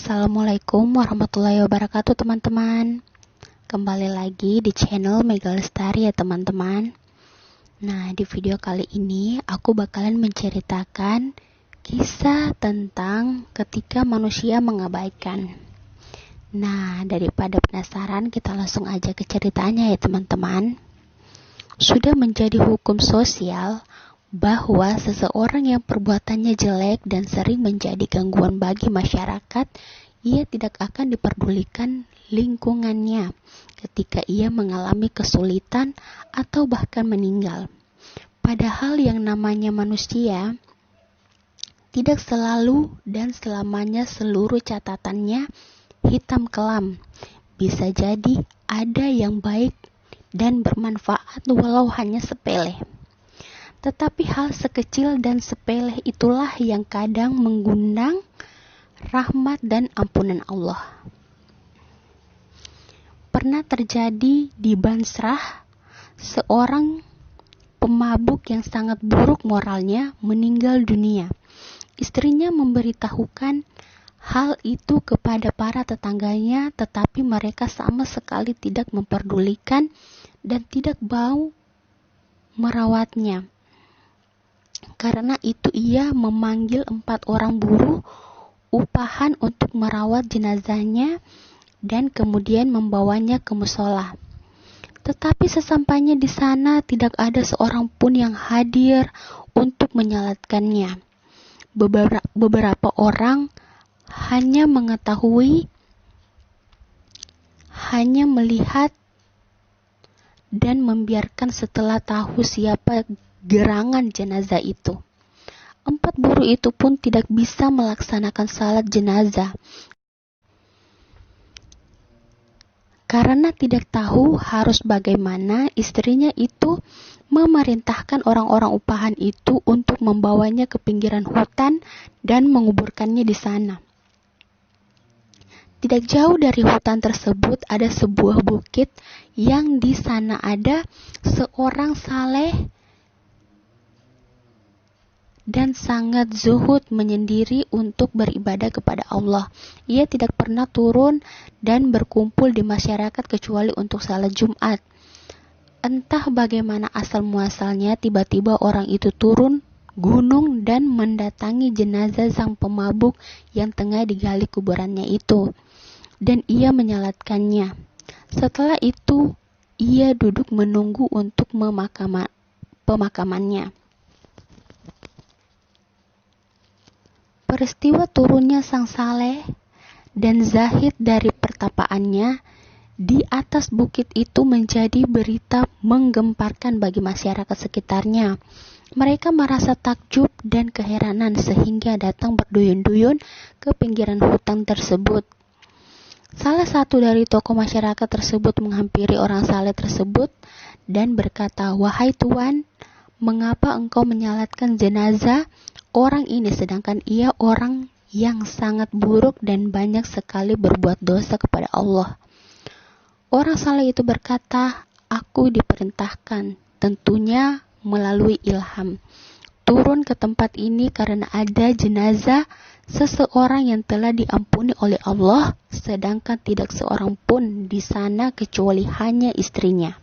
Assalamualaikum warahmatullahi wabarakatuh teman-teman. Kembali lagi di channel Mega Lestari ya teman-teman. Nah, di video kali ini aku bakalan menceritakan kisah tentang ketika manusia mengabaikan. Nah, daripada penasaran, kita langsung aja ke ceritanya ya teman-teman. Sudah menjadi hukum sosial bahwa seseorang yang perbuatannya jelek dan sering menjadi gangguan bagi masyarakat, ia tidak akan diperdulikan lingkungannya ketika ia mengalami kesulitan atau bahkan meninggal. Padahal yang namanya manusia tidak selalu dan selamanya seluruh catatannya hitam kelam. Bisa jadi ada yang baik dan bermanfaat walau hanya sepele. Tetapi hal sekecil dan sepele itulah yang kadang mengundang rahmat dan ampunan Allah. Pernah terjadi di Basrah, seorang pemabuk yang sangat buruk moralnya meninggal dunia. Istrinya memberitahukan hal itu kepada para tetangganya, tetapi mereka sama sekali tidak memperdulikan dan tidak mau merawatnya. Karena itu ia memanggil 4 orang buruh upahan untuk merawat jenazahnya dan kemudian membawanya ke mushola. Tetapi sesampainya di sana tidak ada seorang pun yang hadir untuk menyalatkannya. Beberapa orang hanya melihat dan membiarkan setelah tahu siapa gerangan jenazah itu. 4 buruh itu pun tidak bisa melaksanakan salat jenazah karena tidak tahu harus bagaimana. Istrinya itu memerintahkan orang-orang upahan itu untuk membawanya ke pinggiran hutan dan menguburkannya di sana. Tidak jauh dari hutan tersebut ada sebuah bukit yang di sana ada seorang saleh dan sangat zuhud menyendiri untuk beribadah kepada Allah. Ia tidak pernah turun dan berkumpul di masyarakat kecuali untuk salat Jumat. Entah bagaimana asal muasalnya, tiba-tiba orang itu turun gunung dan mendatangi jenazah sang pemabuk yang tengah digali kuburannya itu, dan ia menyalatkannya. Setelah itu ia duduk menunggu untuk pemakamannya. Peristiwa turunnya sang saleh dan zahid dari pertapaannya di atas bukit itu menjadi berita menggemparkan bagi masyarakat sekitarnya. Mereka merasa takjub dan keheranan sehingga datang berduyun-duyun ke pinggiran hutan tersebut. Salah satu dari tokoh masyarakat tersebut menghampiri orang saleh tersebut dan berkata, "Wahai Tuan, mengapa engkau menyalatkan jenazah orang ini sedangkan ia orang yang sangat buruk dan banyak sekali berbuat dosa kepada Allah?" Orang saleh itu berkata, "Aku diperintahkan, tentunya melalui ilham, turun ke tempat ini karena ada jenazah seseorang yang telah diampuni oleh Allah, sedangkan tidak seorang pun di sana kecuali hanya istrinya."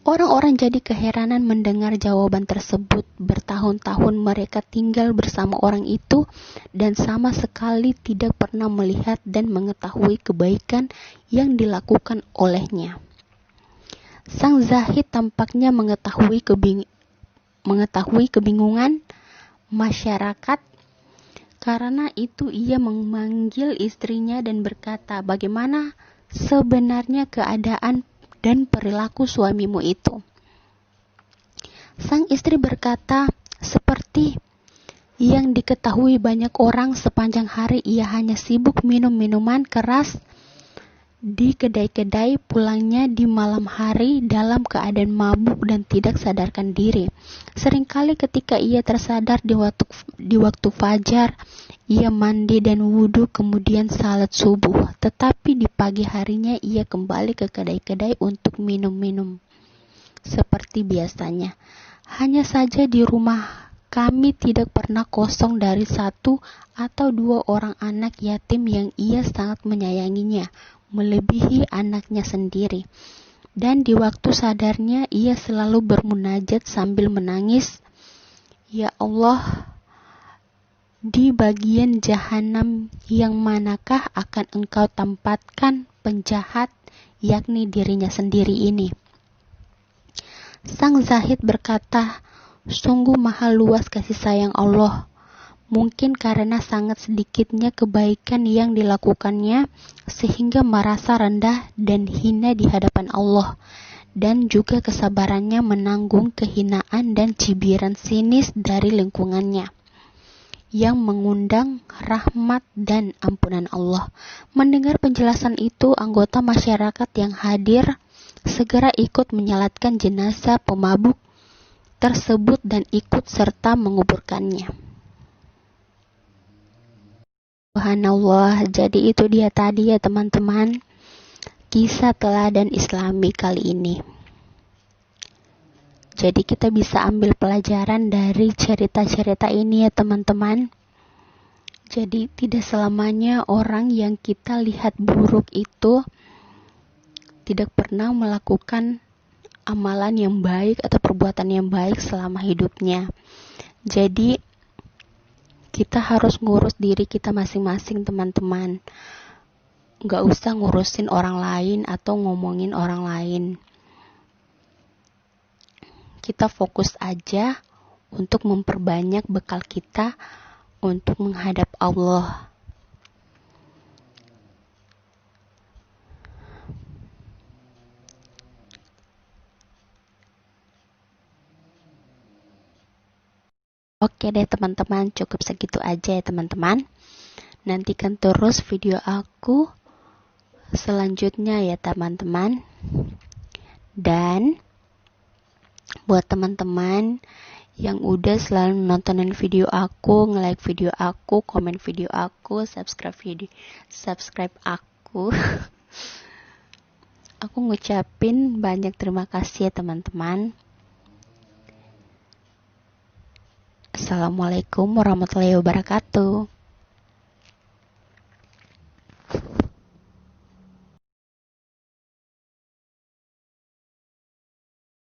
Orang-orang jadi keheranan mendengar jawaban tersebut. Bertahun-tahun mereka tinggal bersama orang itu dan sama sekali tidak pernah melihat dan mengetahui kebaikan yang dilakukan olehnya. Sang zahid tampaknya mengetahui kebingungan masyarakat. Karena itu ia memanggil istrinya dan berkata, "Bagaimana sebenarnya keadaan dan perilaku suamimu itu?" Sang istri berkata, "Seperti yang diketahui banyak orang, sepanjang hari ia hanya sibuk minum minuman keras di kedai-kedai, pulangnya di malam hari dalam keadaan mabuk dan tidak sadarkan diri. Seringkali ketika ia tersadar di waktu fajar, ia mandi dan wudhu kemudian salat subuh. Tetapi di pagi harinya ia kembali ke kedai-kedai untuk minum-minum seperti biasanya. Hanya saja di rumah kami tidak pernah kosong dari satu atau dua orang anak yatim yang ia sangat menyayanginya, melebihi anaknya sendiri. Dan di waktu sadarnya ia selalu bermunajat sambil menangis, "Ya Allah, di bagian jahanam yang manakah akan Engkau tempatkan penjahat, yakni dirinya sendiri ini?" Sang Zahid berkata, "Sungguh maha luas kasih sayang Allah. Mungkin karena sangat sedikitnya kebaikan yang dilakukannya, sehingga merasa rendah dan hina di hadapan Allah, dan juga kesabarannya menanggung kehinaan dan cibiran sinis dari lingkungannya, yang mengundang rahmat dan ampunan Allah." Mendengar penjelasan itu, anggota masyarakat yang hadir segera ikut menyalatkan jenazah pemabuk tersebut dan ikut serta menguburkannya. Subhanallah, jadi itu dia tadi ya teman-teman, kisah teladan Islami kali ini. Jadi kita bisa ambil pelajaran dari cerita-cerita ini ya teman-teman. Jadi tidak selamanya orang yang kita lihat buruk itu tidak pernah melakukan amalan yang baik atau perbuatan yang baik selama hidupnya. Jadi kita harus ngurus diri kita masing-masing teman-teman. Gak usah ngurusin orang lain atau ngomongin orang lain. Kita fokus aja untuk memperbanyak bekal kita untuk menghadap Allah. Oke deh teman-teman, cukup segitu aja ya teman-teman. Nantikan terus video aku selanjutnya ya teman-teman. Dan buat teman-teman yang udah selalu nontonin video aku, nge-like video aku, komen video aku, subscribe aku. Aku ngucapin banyak terima kasih ya teman-teman. Assalamualaikum warahmatullahi wabarakatuh.